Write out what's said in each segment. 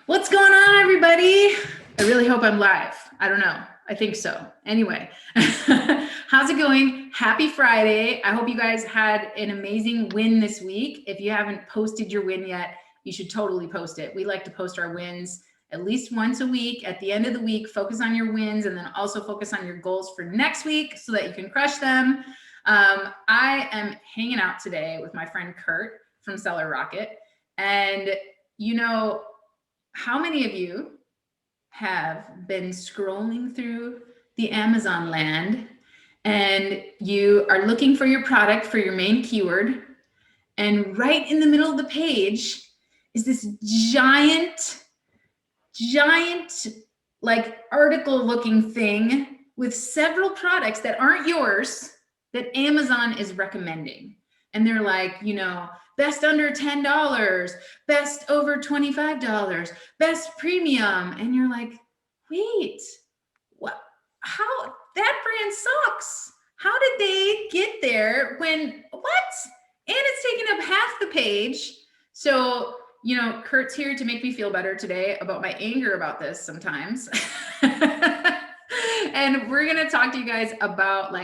What's going on, everybody? I really hope I'm live. I don't know. I think so. Anyway, how's it going? Happy Friday. I hope you guys had an amazing win this week. If you haven't posted your win yet, you should totally post it. We like to post our wins at least once a week. At the end of the week, focus on your wins and then also focus on your goals for next week so that you can crush them. I am hanging out today with my friend Curt from Seller Rocket. And you know, how many of you have been scrolling through the Amazon land and you are looking for your product for your main keyword, and right in the middle of the page is this giant like article looking thing with several products that aren't yours that Amazon is recommending. And they're like, best under $10, best over $25, best premium. And you're like, wait, what? How? That brand sucks. How did they get there when, what? And it's taking up half the page. So, Curt's here to make me feel better today about my anger about this sometimes. And we're going to talk to you guys about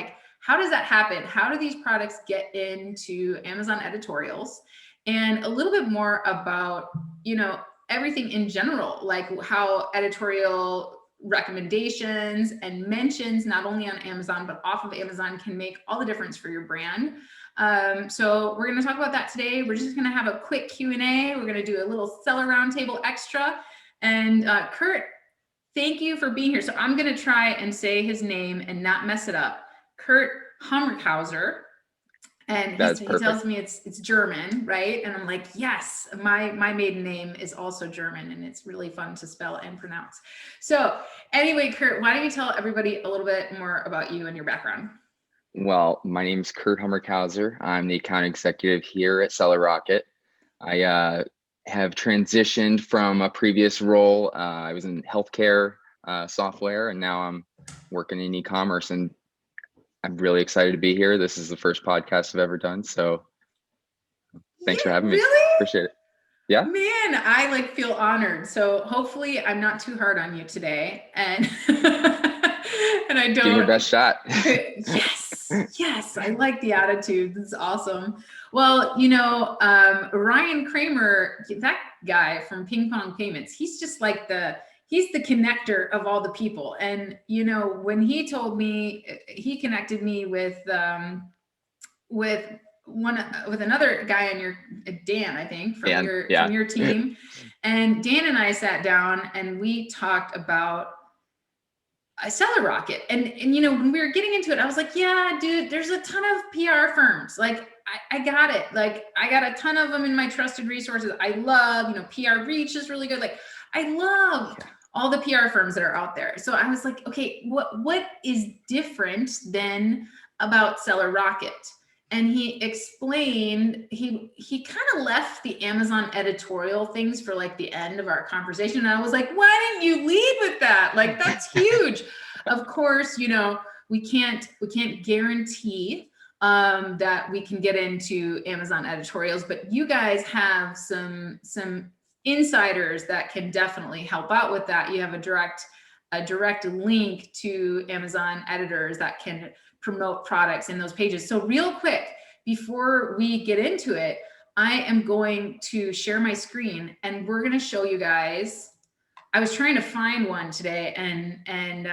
how does that happen? How do these products get into Amazon editorials? And a little bit more about, everything in general, like how editorial recommendations and mentions, not only on Amazon, but off of Amazon, can make all the difference for your brand. So we're going to talk about that today. We're just going to have a quick Q&A. We're going to do a little seller roundtable extra. And Curt, thank you for being here. So I'm going to try and say his name and not mess it up. Curt Humrichouser. And he tells me it's German, right? And I'm like, yes, my maiden name is also German, and it's really fun to spell and pronounce. So anyway, Curt, why don't you tell everybody a little bit more about you and your background? Well, my name is Curt Humrichouser. I'm the account executive here at Seller Rocket. I have transitioned from a previous role. I was in healthcare software, and now I'm working in e-commerce, and I'm really excited to be here. This is the first podcast I've ever done, so thanks for having me. Really? Appreciate it. Yeah. Man, I feel honored. So hopefully I'm not too hard on you today, and and I don't. Give your best shot. Yes, I like the attitude. This is awesome. Well, Ryan Kramer, that guy from Ping Pong Payments, he's just like he's the connector of all the people. And, when he told me, he connected me with another guy on Dan, I think, from your team. And Dan and I sat down and we talked about Seller Rocket. And when we were getting into it, I was like, yeah, dude, there's a ton of PR firms. I got it. I got a ton of them in my trusted resources. I love, PR Reach is really good. I love all the PR firms that are out there. So I was like, okay, what is different then about Seller Rocket? And he explained, he kind of left the Amazon editorial things for the end of our conversation. And I was like, why didn't you lead with that? That's huge. Of course, we can't guarantee that we can get into Amazon editorials, but you guys have some insiders that can definitely help out with that. You have a direct link to Amazon editors that can promote products in those pages. So real quick, before we get into it, I am going to share my screen and we're going to show you guys. I was trying to find one today, and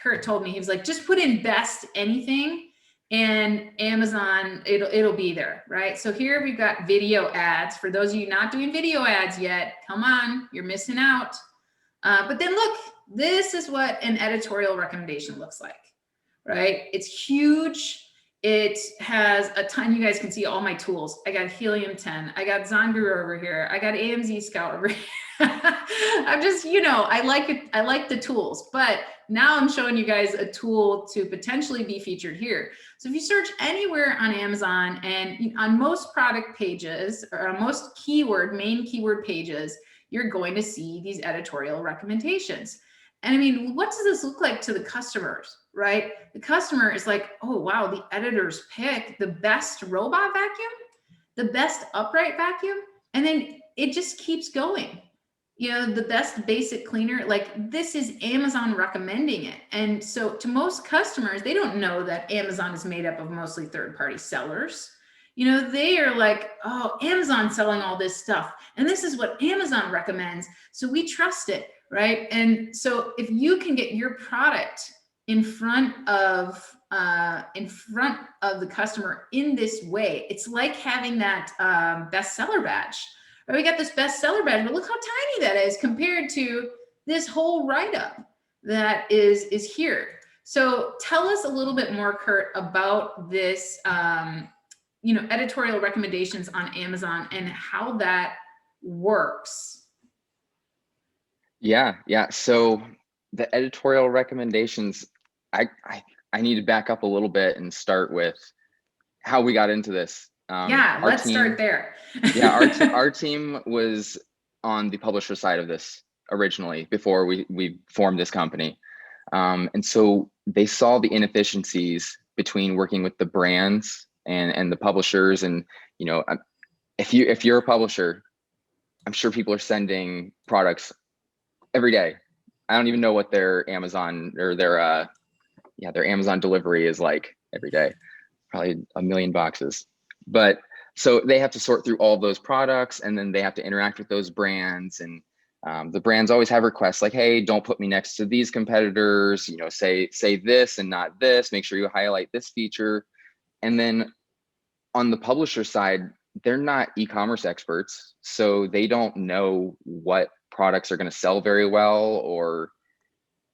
Curt told me, he was like, just put in best anything and Amazon, it'll be there, right? So here we've got video ads. For those of you not doing video ads yet, come on, you're missing out. But then look, this is what an editorial recommendation looks like, right? It's huge. It has a ton. You guys can see all my tools. I got Helium 10. I got Zonguru over here. I got AMZ Scout over here. I'm just, I like it. I like the tools, but now I'm showing you guys a tool to potentially be featured here. So if you search anywhere on Amazon and on most product pages or on most main keyword pages, you're going to see these editorial recommendations. And I mean, what does this look like to the customers, right? The customer is like, oh, wow, the editors pick the best robot vacuum, the best upright vacuum, and then it just keeps going. the best basic cleaner, like this is Amazon recommending it. And so to most customers, they don't know that Amazon is made up of mostly third-party sellers. They are like, oh, Amazon's selling all this stuff, and this is what Amazon recommends, so we trust it, right? And so if you can get your product in front of the customer in this way, it's like having that bestseller badge. Right? We got this bestseller badge, but look how tiny that is compared to this whole write-up that is here. So tell us a little bit more, Curt, about this editorial recommendations on Amazon and how that works. Yeah. So the editorial recommendations, I need to back up a little bit and start with how we got into this. Let's start there. Our team was on the publisher side of this originally before we formed this company. And so they saw the inefficiencies between working with the brands and the publishers. And, if you're a publisher, I'm sure people are sending products every day. I don't even know what their Amazon or their Amazon delivery is like every day, probably 1 million boxes. But so they have to sort through all those products, and then they have to interact with those brands. And the brands always have requests like, hey, don't put me next to these competitors, say this and not this, make sure you highlight this feature. And then on the publisher side, they're not e-commerce experts, so they don't know what products are going to sell very well, or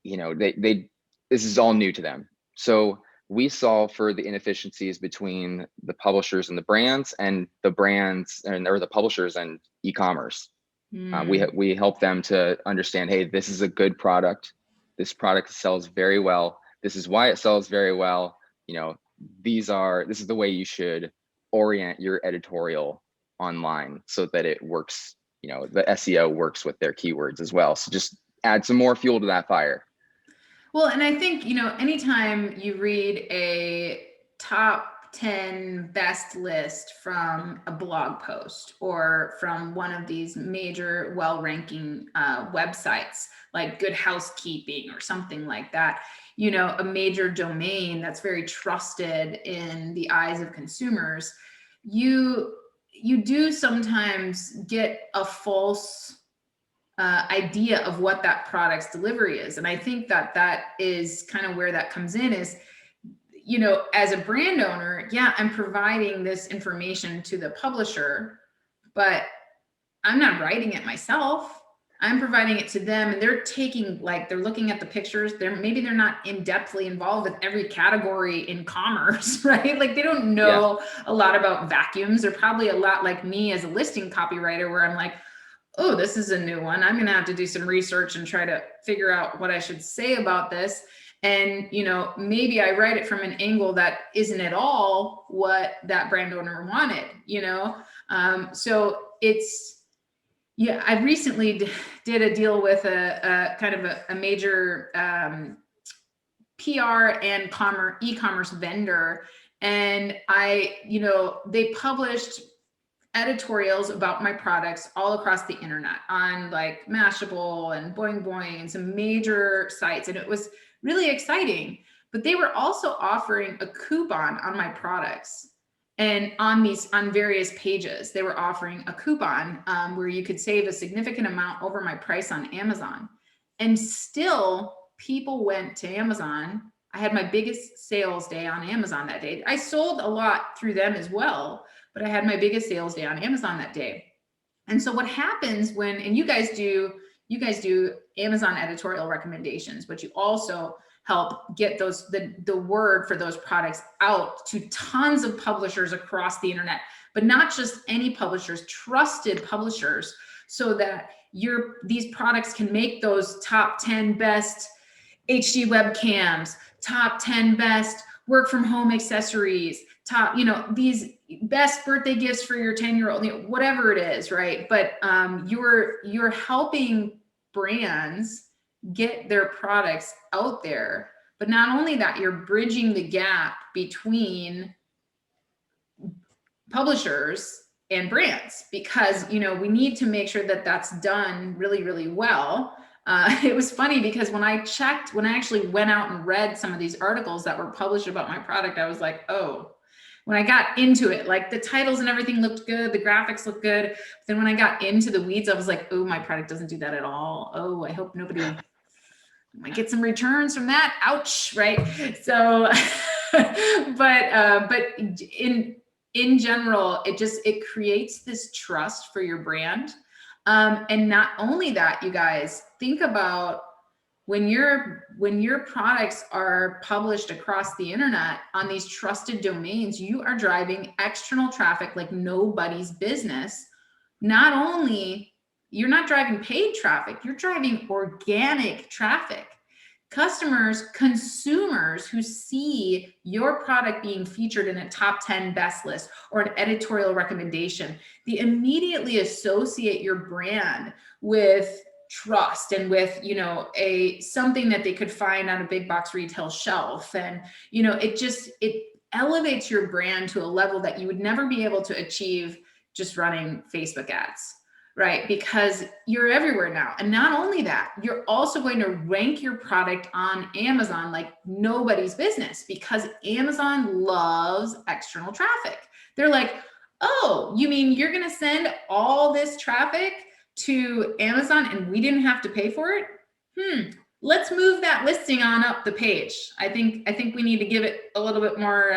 this is all new to them. So we solve for the inefficiencies between the publishers and the brands, and the brands or the publishers and e-commerce. We help them to understand, hey, this is a good product. This product sells very well. This is why it sells very well. This is the way you should orient your editorial online so that it works, the SEO works with their keywords as well. So just add some more fuel to that fire. Well, and I think, anytime you read a top 10 best list from a blog post or from one of these major well-ranking websites like Good Housekeeping or something like that, a major domain that's very trusted in the eyes of consumers, you do sometimes get a false idea of what that product's delivery is. And I think that is kind of where that comes in is, as a brand owner, I'm providing this information to the publisher, but I'm not writing it myself. I'm providing it to them, and they're taking, they're looking at the pictures. Maybe they're not in-depthly involved with every category in commerce, right? Like they don't know a lot about vacuums. They're probably a lot like me as a listing copywriter, where I'm like, oh, this is a new one. I'm going to have to do some research and try to figure out what I should say about this. And, maybe I write it from an angle that isn't at all what that brand owner wanted, So it's, I recently did a deal with a kind of a major PR and e-commerce vendor. And they published editorials about my products all across the internet on like Mashable and Boing Boing and some major sites. And it was really exciting, but they were also offering a coupon on my products. And on various pages, they were offering a coupon where you could save a significant amount over my price on Amazon. And still people went to Amazon. I had my biggest sales day on Amazon that day. I sold a lot through them as well, but I had my biggest sales day on Amazon that day. And so what happens and you guys do Amazon editorial recommendations, but you also help get the word for those products out to tons of publishers across the internet, but not just any publishers, trusted publishers, so that these products can make those top 10 best HD webcams, top 10 best work from home accessories, top, these best birthday gifts for your 10-year-old, whatever it is, right? But you're helping brands get their products out there. But not only that, you're bridging the gap between publishers and brands, because, you know, we need to make sure that that's done really, really well. It was funny because when I actually went out and read some of these articles that were published about my product, I was like, oh, when I got into it, like the titles and everything looked good, the graphics looked good. But then when I got into the weeds, I was like, oh, my product doesn't do that at all. Oh, I hope nobody might get some returns from that. Ouch, right? So, but in general, it creates this trust for your brand. And not only that, you guys, think about when your products are published across the internet on these trusted domains, you are driving external traffic like nobody's business. Not only you're not driving paid traffic, you're driving organic traffic. Customers, consumers who see your product being featured in a top 10 best list or an editorial recommendation, they immediately associate your brand with trust and with, you know, something that they could find on a big box retail shelf. And, you know, it elevates your brand to a level that you would never be able to achieve just running Facebook ads, right? Because you're everywhere now. And not only that, you're also going to rank your product on Amazon like nobody's business, because Amazon loves external traffic. They're like, oh, you mean you're going to send all this traffic to Amazon and we didn't have to pay for it? Let's move that listing on up the page. I think we need to give it a little bit more,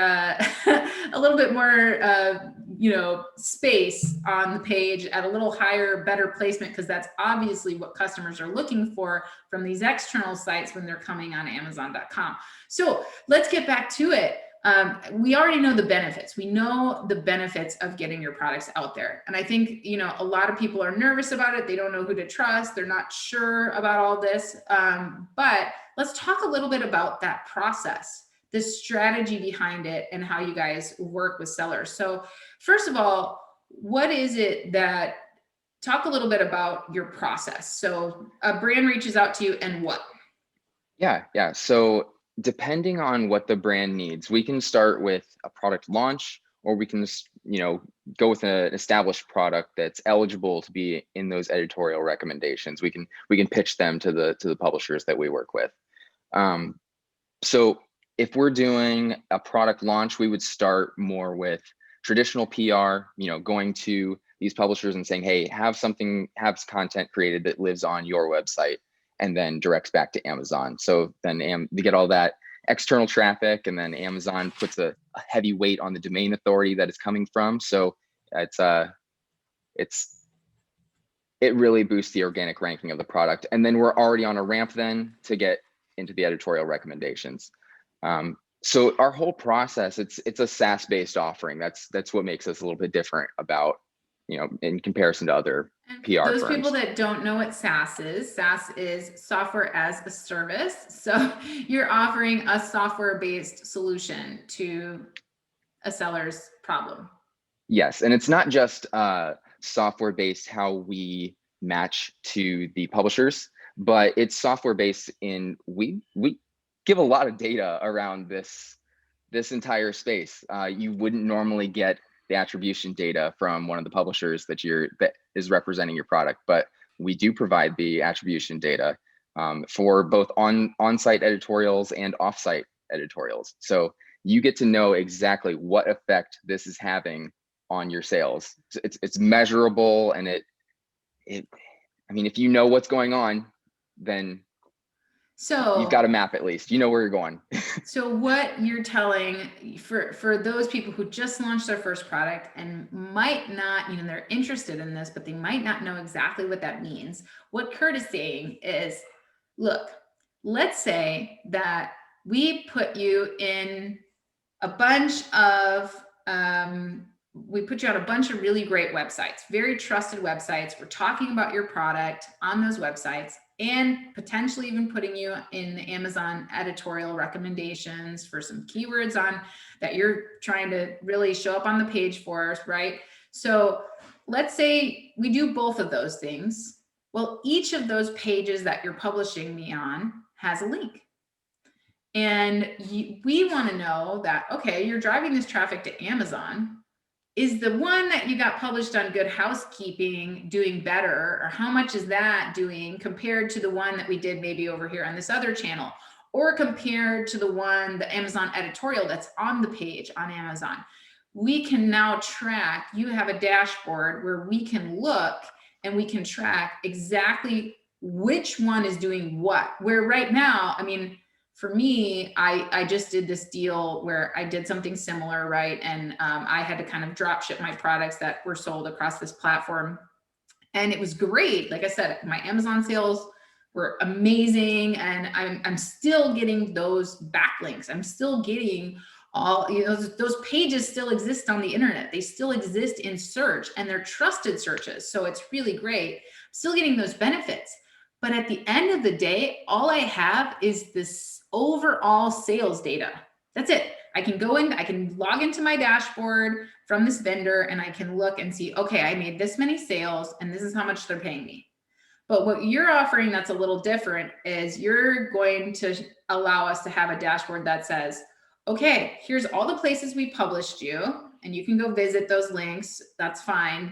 you know, space on the page at a little higher, better placement, because that's obviously what customers are looking for from these external sites when they're coming on Amazon.com. So let's get back to it. We already know the benefits. We know the benefits of getting your products out there. And I think, you know, a lot of people are nervous about it. They don't know who to trust. They're not sure about all this. But let's talk a little bit about that process, the strategy behind it, and how you guys work with sellers. So first of all, what is it that, talk a little bit about your process. So a brand reaches out to you and what? Yeah. So depending on what the brand needs, we can start with a product launch, or we can, you know, go with an established product that's eligible to be in those editorial recommendations. We can pitch them to the publishers that we work with. So if we're doing a product launch, we would start more with traditional PR, you know, going to these publishers and saying, hey, have content created that lives on your website, and then directs back to Amazon. So then they get all that external traffic, and then Amazon puts a heavy weight on the domain authority that it's coming from. So it really boosts the organic ranking of the product. And then we're already on a ramp then to get into the editorial recommendations. So our whole process, it's a SaaS-based offering. That's what makes us a little bit different about, you know, in comparison to other PR those firms. People that don't know what SaaS is software as a service. So you're offering a software-based solution to a seller's problem. Yes, and it's not just software-based how we match to the publishers, but it's software-based in we give a lot of data around this entire space. You wouldn't normally get the attribution data from one of the publishers that is representing your product, but we do provide the attribution data for both on-site editorials and off-site editorials. So you get to know exactly what effect this is having on your sales. It's measurable, and I mean, if you know what's going on, then you've got a map, at least you know where you're going. So what you're telling for those people who just launched their first product and might not, you know, they're interested in this, but they might not know exactly what that means. What Curt is saying is, look, let's say that we put you in a bunch of, we put you on a bunch of really great websites, very trusted websites. We're talking about your product on those websites, and potentially even putting you in the Amazon editorial recommendations for some keywords on that you're trying to really show up on the page for us, right? So let's say we do both of those things. Well, each of those pages that you're publishing me on has a link. And we want to know that, okay, you're driving this traffic to Amazon, is the one that you got published on Good Housekeeping doing better, or how much is that doing compared to the one that we did maybe over here on this other channel, or compared to the one, the Amazon editorial that's on the page on Amazon? We can now track, you have a dashboard where we can look and we can track exactly which one is doing what. Where right now, I mean, for me, I just did this deal where I did something similar, right? And I had to kind of drop ship my products that were sold across this platform. And it was great. Like I said, my Amazon sales were amazing. And I'm still getting those backlinks. I'm still getting all, you know, those pages still exist on the internet. They still exist in search, and they're trusted searches. So it's really great. Still getting those benefits. But at the end of the day, all I have is this overall sales data. That's it. I can go in, I can log into my dashboard from this vendor, and I can look and see, okay, I made this many sales and this is how much they're paying me. But what you're offering that's a little different is you're going to allow us to have a dashboard that says, okay, here's all the places we published you, and you can go visit those links. That's fine.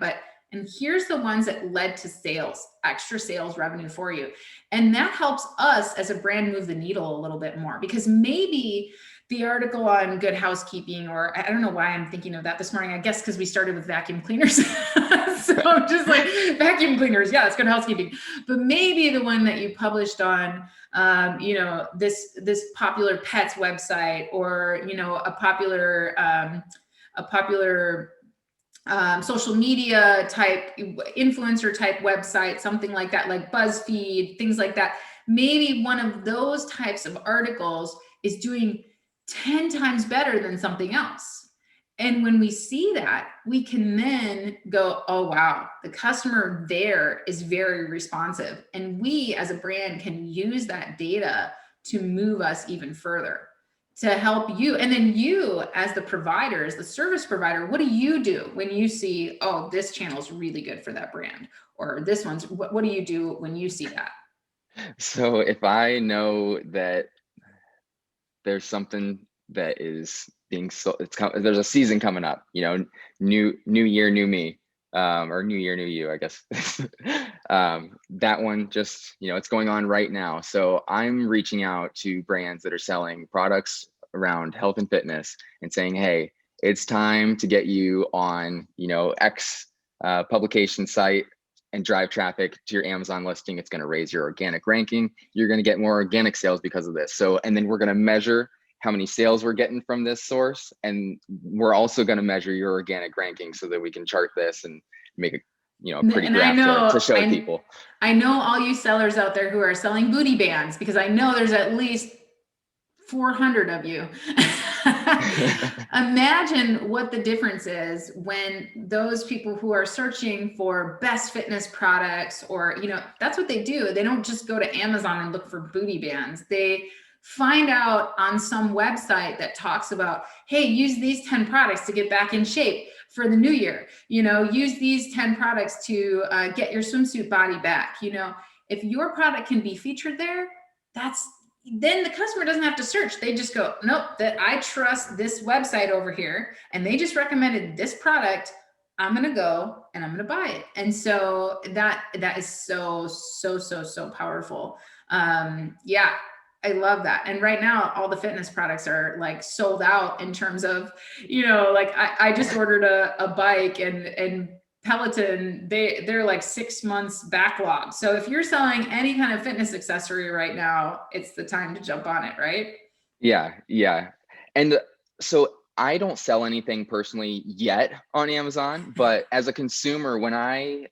And here's the ones that led to sales, extra sales revenue for you. And that helps us as a brand move the needle a little bit more, because maybe the article on Good Housekeeping, or I don't know why I'm thinking of that this morning, I guess because we started with vacuum cleaners. So I'm just like, vacuum cleaners, yeah, it's Good Housekeeping. But maybe the one that you published on, you know, this popular pets website, or, you know, a popular social media type, influencer type website, something like that, like BuzzFeed, things like that. Maybe one of those types of articles is doing 10 times better than something else. And when we see that, we can then go, oh, wow, the customer there is very responsive. And we as a brand can use that data to move us even further, to help you. And then you as the provider, as the service provider, what do you do when you see, oh, this channel is really good for that brand, or this one's, what do you do when you see that? So if I know that there's something that is being sold, there's a season coming up, you know, new year, new me, or new year, new you, I guess. That one just, you know, it's going on right now. So I'm reaching out to brands that are selling products around health and fitness and saying, hey, it's time to get you on, you know, X publication site and drive traffic to your Amazon listing. It's going to raise your organic ranking. You're going to get more organic sales because of this. So, and then we're going to measure how many sales we're getting from this source. And we're also going to measure your organic ranking so that we can chart this and make a, you know, pretty graph to show people. I know all you sellers out there who are selling booty bands, because I know there's at least 400 of you. Imagine what the difference is when those people who are searching for best fitness products, or, you know, that's what they do. They don't just go to Amazon and look for booty bands. They find out on some website that talks about, hey, use these 10 products to get back in shape for the new year. You know, use these 10 products to get your swimsuit body back. You know, if your product can be featured there, then the customer doesn't have to search. They just go, nope, that I trust this website over here, and they just recommended this product. I'm going to go and I'm going to buy it. And so that is so powerful. Yeah, I love that. And right now, all the fitness products are like sold out in terms of, you know, like I just ordered a bike, and Peloton, they're like 6 months backlog. So if you're selling any kind of fitness accessory right now, it's the time to jump on it, right? Yeah. And so I don't sell anything personally yet on Amazon, but as a consumer, when I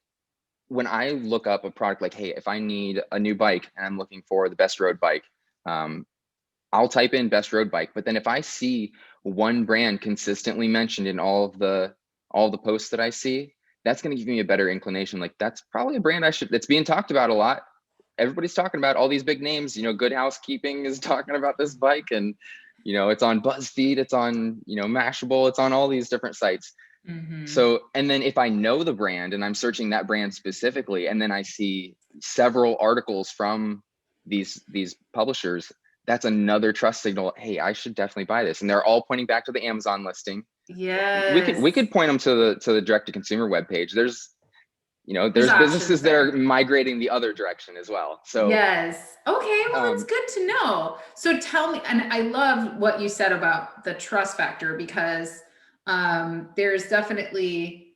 look up a product, like, hey, if I need a new bike and I'm looking for the best road bike, I'll type in best road bike. But then if I see one brand consistently mentioned in all the posts that I see, that's going to give me a better inclination. Like, that's probably a brand that's being talked about a lot. Everybody's talking about all these big names, you know, Good Housekeeping is talking about this bike, and, you know, it's on BuzzFeed, it's on, you know, Mashable, it's on all these different sites. Mm-hmm. So, and then if I know the brand and I'm searching that brand specifically, and then I see several articles from these publishers, that's another trust signal. Hey, I should definitely buy this. And they're all pointing back to the Amazon listing. Yes. We could point them to the direct to consumer webpage. There's There's businesses that there. are migrating the other direction as well. So yes. Okay, well, that's good to know. So tell me, and I love what you said about the trust factor, because there's definitely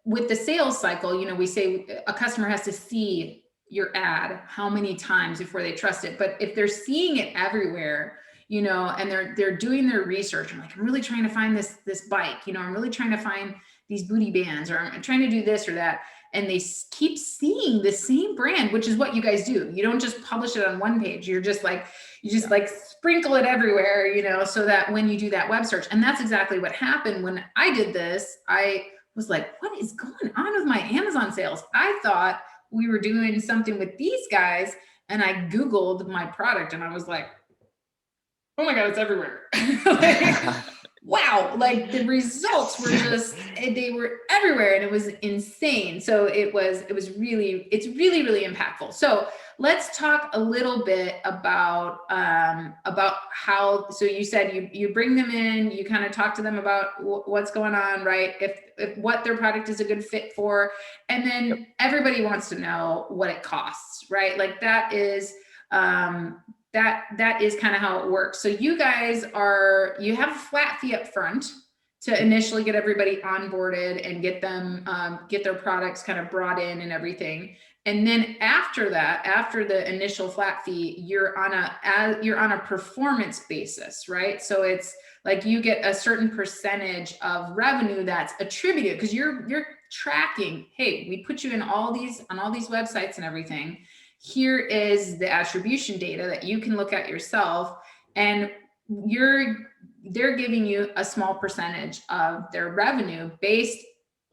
with the sales cycle, we say a customer has to see your ad how many times before they trust it. But if they're seeing it everywhere, and they're doing their research, I'm really trying to find this bike, I'm really trying to find these booty bands, or I'm trying to do this or that, and they keep seeing the same brand, which is what you guys do. You don't just publish it on one page. You're just like, sprinkle it everywhere, so that when you do that web search, and that's exactly what happened when I did this. I was like, what is going on with my Amazon sales? I thought we were doing something with these guys, and I Googled my product and I was like, oh my God, it's everywhere. Wow, the results were they were everywhere, and it was insane. So it's really, really impactful. So let's talk a little bit about how, so you said you bring them in, you kind of talk to them about what's going on, right? If what their product is a good fit for, and then everybody wants to know what it costs, right? That is, that is kind of how it works. So you guys you have a flat fee up front to initially get everybody onboarded and get them, get their products kind of brought in and everything. And then after that, after the initial flat fee, you're on a performance basis, right? So it's like you get a certain percentage of revenue that's attributed, because you're tracking, hey, we put you in on all these websites and everything. Here is the attribution data that you can look at yourself, and they're giving you a small percentage of their revenue based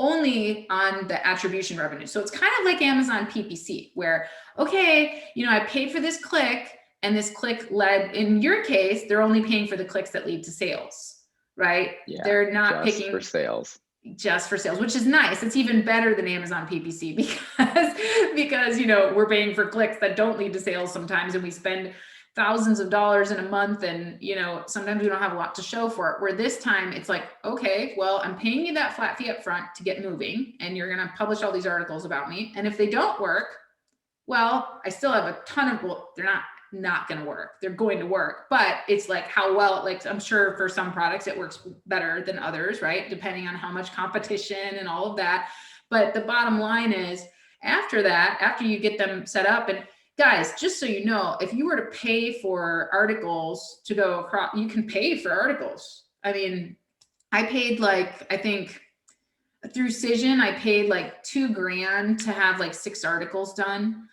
only on the attribution revenue. So it's kind of like Amazon PPC, where, okay, I paid for this click, and this click led, in your case, they're only paying for the clicks that lead to sales, right? Yeah, they're not picking for sales. Just for sales, which is nice. It's even better than Amazon PPC, because we're paying for clicks that don't lead to sales sometimes, and we spend thousands of dollars in a month, and sometimes we don't have a lot to show for it. Where this time it's like, okay, well, I'm paying you that flat fee up front to get moving, and you're going to publish all these articles about me, and if they don't work, well, I still have a ton of, they're not going to work. They're going to work, but it's like how well, I'm sure for some products it works better than others, right? Depending on how much competition and all of that. But the bottom line is, after that, after you get them set up, and guys, just so you know, if you were to pay for articles to go across, you can pay for articles. I mean, I paid I think through Cision, I paid $2,000 to have 6 articles done.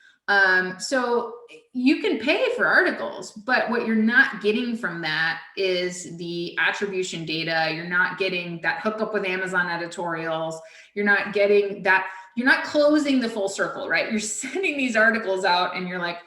So you can pay for articles, but what you're not getting from that is the attribution data. You're not getting that hookup with Amazon editorials. You're not getting that. You're not closing the full circle, right? You're sending these articles out and you're like,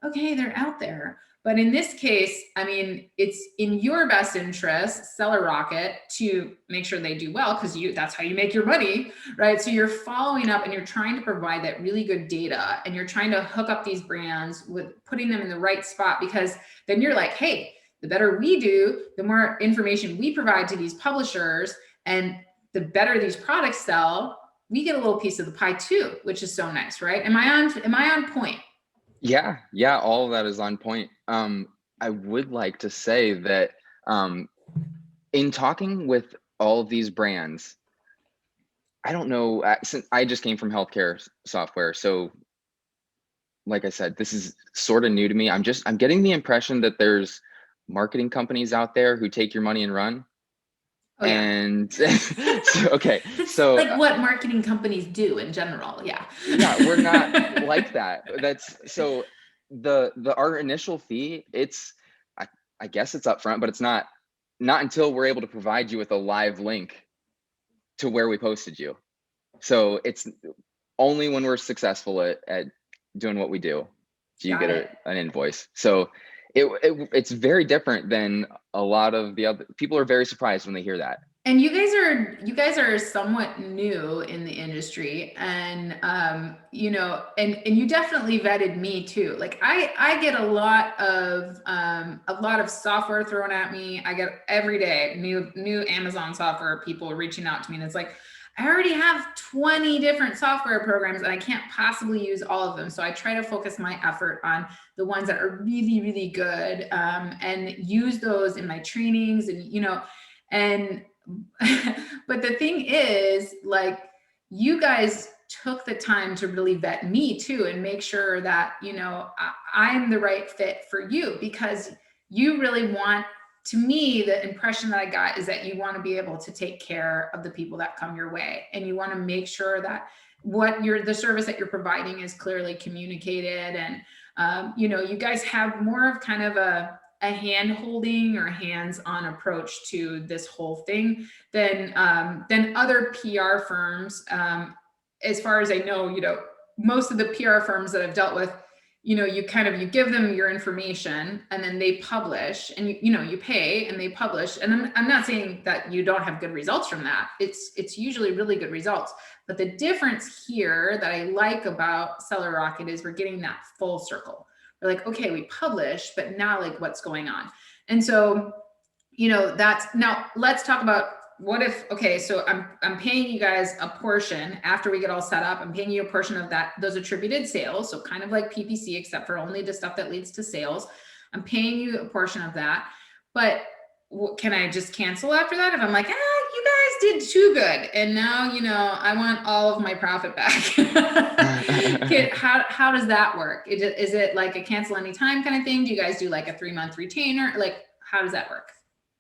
okay, they're out there. But in this case, I mean, it's in your best interest, Seller Rocket, to make sure they do well, because that's how you make your money, right? So you're following up and you're trying to provide that really good data, and you're trying to hook up these brands with putting them in the right spot, because then you're like, hey, the better we do, the more information we provide to these publishers, and the better these products sell, we get a little piece of the pie too, which is so nice, right? Am I on point? Yeah, all of that is on point. I would like to say that in talking with all of these brands, I don't know, since I just came from healthcare software, so like I said, this is sort of new to me. I'm getting the impression that there's marketing companies out there who take your money and run. Oh, yeah. And okay, so like what marketing companies do in general. Yeah, we're not like that. That's so our initial fee, I guess it's upfront, but it's not until we're able to provide you with a live link to where we posted you. So it's only when we're successful at doing what we do you get an invoice. So it's very different than a lot of the other people. Are very surprised when they hear that. And you guys are somewhat new in the industry, and you know, and you definitely vetted me too. Like I get a lot of software thrown at me. I get every day new Amazon software people reaching out to me, and it's like, I already have 20 different software programs and I can't possibly use all of them. So I try to focus my effort on the ones that are really, really good, and use those in my trainings, and, you know, and, but the thing is, like, you guys took the time to really vet me too, and make sure that, you know, I'm the right fit for you, because you really want, to me, the impression that I got is that you want to be able to take care of the people that come your way, and you want to make sure that the service that you're providing is clearly communicated. And you know, you guys have more of kind of a hand holding or hands-on approach to this whole thing than other PR firms. As far as I know, you know, most of the PR firms that I've dealt with, you know, you give them your information and then they publish, and you know, you pay and they publish. And I'm not saying that you don't have good results from that. It's usually really good results. But the difference here that I like about Seller Rocket is we're getting that full circle. We're like, okay, we publish, but now, like, what's going on? And so, you know, now let's talk about, what if, okay, so I'm paying you guys a portion after we get all set up. I'm paying you a portion of those attributed sales. So kind of like PPC, except for only the stuff that leads to sales. I'm paying you a portion of that, but can I just cancel after that? If I'm like, you guys did too good, and now, you know, I want all of my profit back. How does that work? Is it like a cancel anytime kind of thing? Do you guys do like a 3-month retainer? Like, how does that work?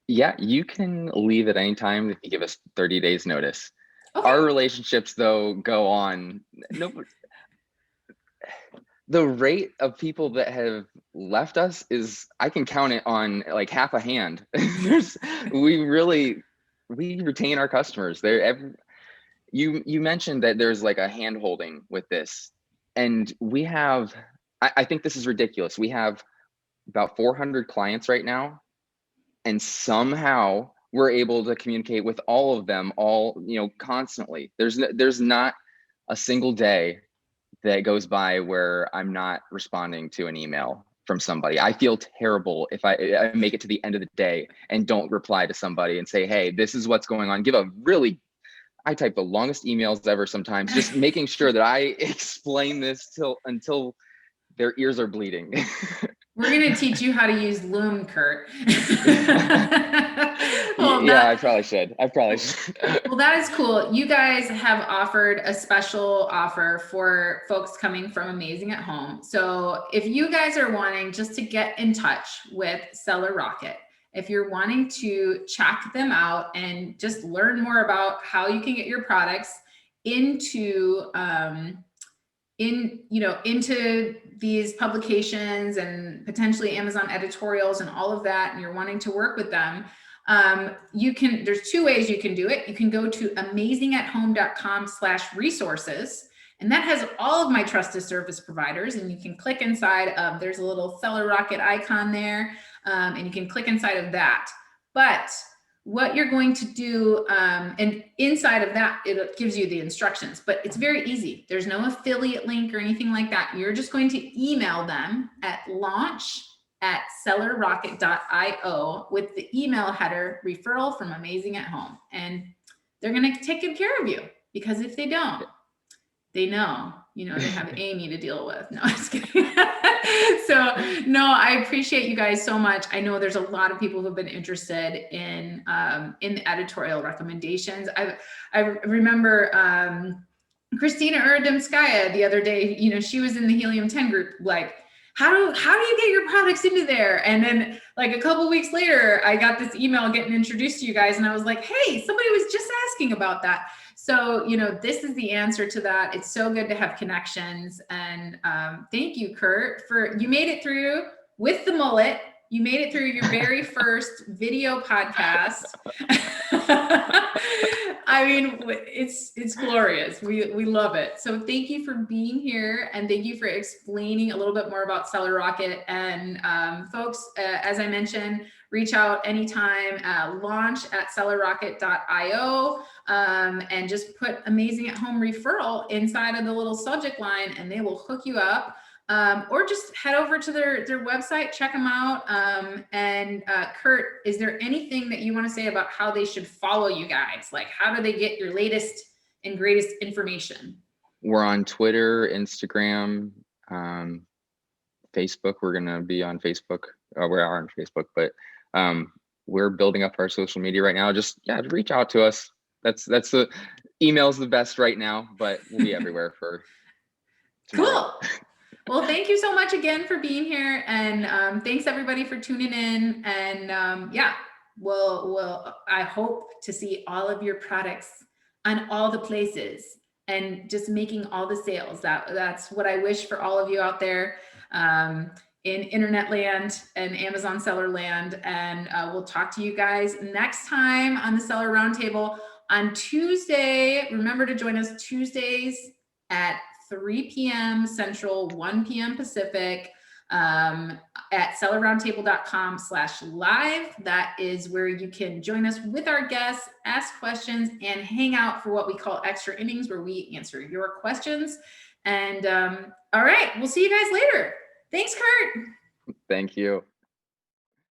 Yeah, you can leave at any time if you give us 30 days notice. Okay. Our relationships, though, go on. The rate of people that have left us is, I can count it on like half a hand. We retain our customers. You mentioned that there's like a hand holding with this, and we have, I think this is ridiculous. We have about 400 clients right now, and somehow we're able to communicate with all of them, you know, constantly. There's not a single day that goes by where I'm not responding to an email from somebody. I feel terrible if I make it to the end of the day and don't reply to somebody and say, hey, this is what's going on. I type the longest emails ever sometimes, just making sure that I explain this until their ears are bleeding. We're going to teach you how to use Loom, Curt. I probably should. Well, that is cool. You guys have offered a special offer for folks coming from Amazingathome. So if you guys are wanting just to get in touch with Seller Rocket, if you're wanting to check them out and just learn more about how you can get your products into these publications and potentially Amazon editorials and all of that, and you're wanting to work with them, there's 2 ways you can do it. You can go to amazingathome.com/resources, and that has all of my trusted service providers, and you can click inside of, there's a little Seller Rocket icon there, and you can click inside of that. But what you're going to do, and inside of that, it gives you the instructions, but it's very easy. There's no affiliate link or anything like that. You're just going to email them at launch@sellerrocket.io with the email header, referral from Amazingathome. And they're going to take good care of you, because if they don't, they know, you know, they have Amy to deal with. No, I'm just kidding. So no, I appreciate you guys so much. I know there's a lot of people who've been interested in the editorial recommendations. I remember Christina Erdemskaya the other day, you know, she was in the Helium 10 group, like, how do you get your products into there? And then like a couple weeks later, I got this email getting introduced to you guys, and I was like, hey, somebody was just asking about that. So, you know, this is the answer to that. It's so good to have connections. And thank you, Curt, you made it through with the mullet. You made it through your very first video podcast. I mean, it's glorious. We love it. So thank you for being here, and thank you for explaining a little bit more about Seller Rocket. And folks, as I mentioned, reach out anytime, launch@sellerrocket.io, and just put Amazingathome referral inside of the little subject line and they will hook you up. Or just head over to their website, check them out. And Curt, is there anything that you want to say about how they should follow you guys? Like, how do they get your latest and greatest information? We're on Twitter, Instagram, Facebook. We're going to be on Facebook. We are on Facebook, but we're building up our social media right now. Just, reach out to us. That's the email's the best right now, but we'll be everywhere for tomorrow. Cool. Well, thank you so much again for being here, and thanks everybody for tuning in. And I hope to see all of your products on all the places and just making all the sales. That's what I wish for all of you out there in internet land and Amazon seller land. And we'll talk to you guys next time on the Seller Roundtable on Tuesday. Remember to join us Tuesdays at 3 p.m. Central, 1 p.m. Pacific, at sellerroundtable.com/live. That is where you can join us with our guests, ask questions, and hang out for what we call extra innings, where we answer your questions. And all right, we'll see you guys later. Thanks, Curt. Thank you.